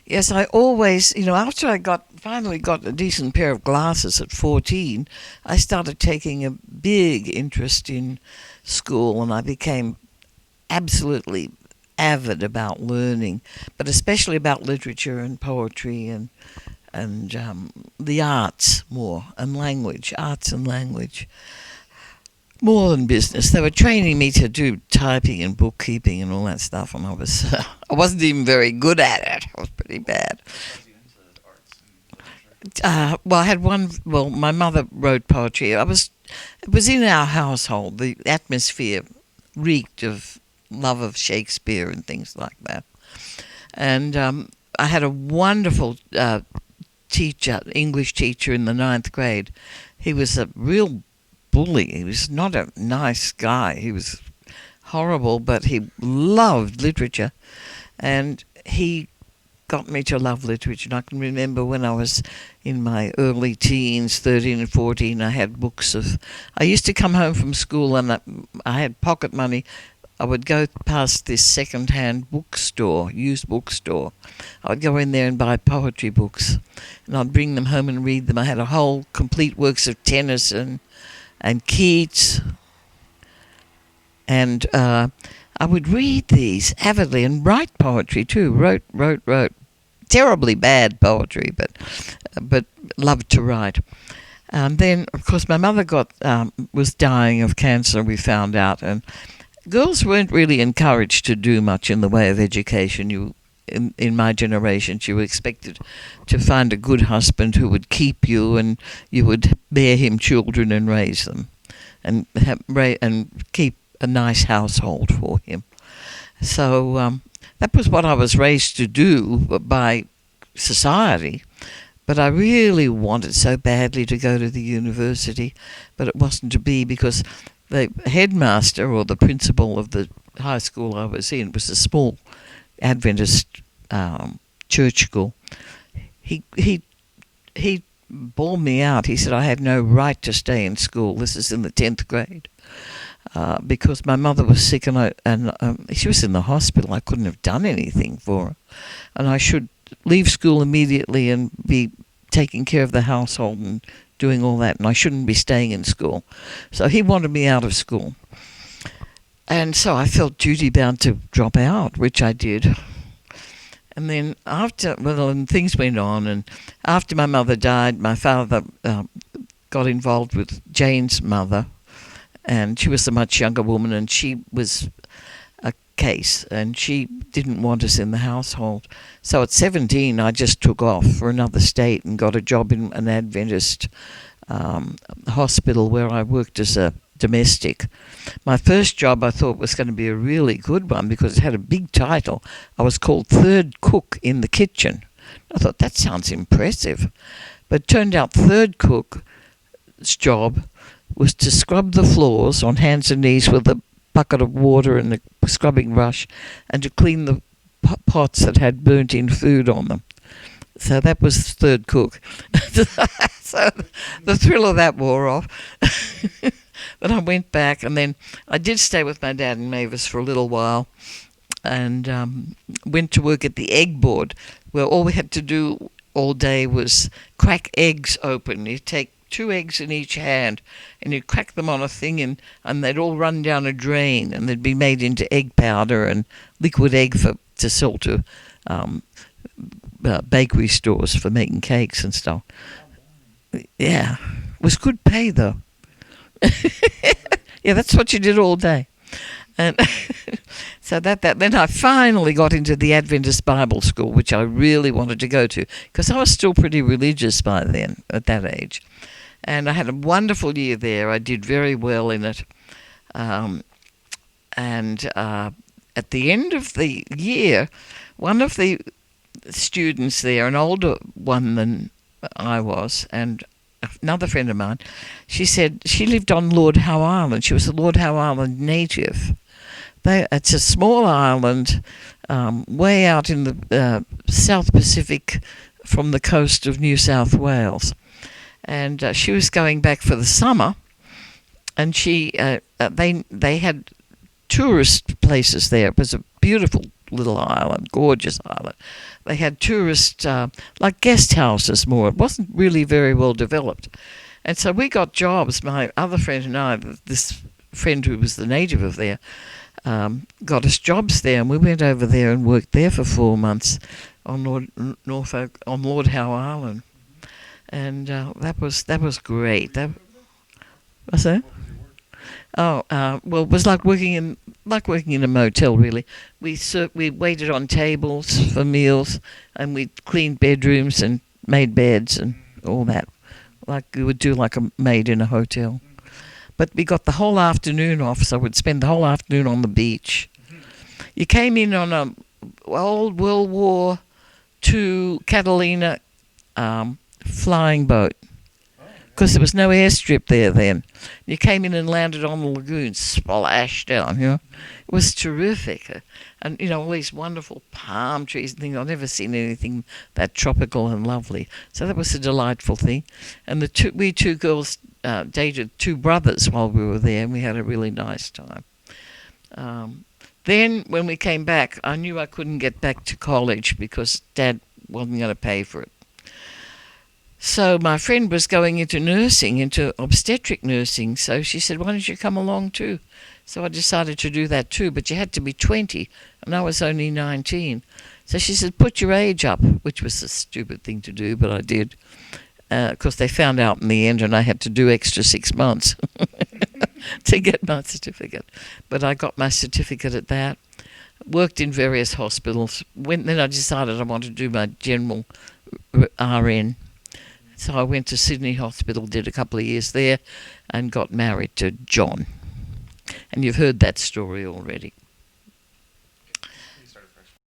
Yes, I always, after I finally got a decent pair of glasses at 14, I started taking a big interest in school, and I became absolutely avid about learning, but especially about literature and poetry and the arts more, and language, arts and language. More than business. They were training me to do typing and bookkeeping and all that stuff, and I wasn't even very good at it. I was pretty bad. Well, I had one. Well, my mother wrote poetry. It was in our household. The atmosphere reeked of love of Shakespeare and things like that. And I had a wonderful teacher, English teacher in the ninth grade. He was a real bully. He was not a nice guy. He was horrible, but he loved literature, and he got me to love literature. And I can remember when I was in my early teens, 13 and 14, I had books of... I used to come home from school and I had pocket money. I would go past this second-hand bookstore, used bookstore. I would go in there and buy poetry books, and I'd bring them home and read them. I had a whole complete works of Tennyson and Keats, and I would read these avidly and write poetry too. Wrote. Terribly bad poetry, but loved to write. Then, of course, my mother was dying of cancer, we found out, and girls weren't really encouraged to do much in the way of education. In my generation, you were expected to find a good husband who would keep you, and you would bear him children and raise them, and keep a nice household for him. So that was what I was raised to do by society. But I really wanted so badly to go to the university, but it wasn't to be, because the headmaster or the principal of the high school I was in was a small Adventist church school. He bawled me out. He said I had no right to stay in school. This is in the 10th grade. Because my mother was sick and she was in the hospital. I couldn't have done anything for her. And I should leave school immediately and be taking care of the household and doing all that. And I shouldn't be staying in school. So he wanted me out of school. And so I felt duty-bound to drop out, which I did. And then and things went on. And after my mother died, my father got involved with Jane's mother. And she was a much younger woman, and she was a case, and she didn't want us in the household. So at 17, I just took off for another state and got a job in an Adventist hospital where I worked as a domestic. My first job I thought was going to be a really good one because it had a big title. I was called third cook in the kitchen. I thought, that sounds impressive. But it turned out third cook's job was to scrub the floors on hands and knees with a bucket of water and a scrubbing brush, and to clean the pots that had burnt-in food on them. So that was third cook. So the thrill of that wore off. But I went back, and then I did stay with my dad in Mavis for a little while, and went to work at the egg board, where all we had to do all day was crack eggs open. You take 2 eggs in each hand, and you crack them on a thing, and they'd all run down a drain, and they'd be made into egg powder and liquid egg to sell to bakery stores for making cakes and stuff. Yeah, it was good pay though. Yeah, that's what you did all day. And so then I finally got into the Adventist Bible School, which I really wanted to go to, because I was still pretty religious by then, at that age. And I had a wonderful year there. I did very well in it. And at the end of the year, one of the students there, an older one than I was, and another friend of mine, she said she lived on Lord Howe Island. She was a Lord Howe Island native. It's a small island way out in the South Pacific from the coast of New South Wales. And she was going back for the summer, and they had tourist places there. It was a beautiful little island, gorgeous island. They had tourist, like guest houses more. It wasn't really very well developed. And so we got jobs. My other friend and I, this friend who was the native of there, got us jobs there, and we went over there and worked there for 4 months on Lord Howe Island, and that was great. What's that? Oh, well, it was like working in a motel. Really, we waited on tables for meals, and we cleaned bedrooms and made beds and all that, like we would do like a maid in a hotel. But we got the whole afternoon off, so we'd spend the whole afternoon on the beach. You came in on a old World War II Catalina flying boat, because there was no airstrip there then. You came in and landed on the lagoon, splash down, It was terrific. And, all these wonderful palm trees and things. I've never seen anything that tropical and lovely. So that was a delightful thing. And we two girls dated two brothers while we were there, and we had a really nice time. Then when we came back, I knew I couldn't get back to college because Dad wasn't going to pay for it. So my friend was going into nursing, into obstetric nursing, so she said, why don't you come along too? So I decided to do that too, but you had to be 20, and I was only 19. So she said, put your age up, which was a stupid thing to do, but I did. Because they found out in the end, and I had to do extra 6 months to get my certificate. But I got my certificate at that. Worked in various hospitals. Then I decided I wanted to do my general RN. So I went to Sydney Hospital, did a couple of years there, and got married to John. And you've heard that story already.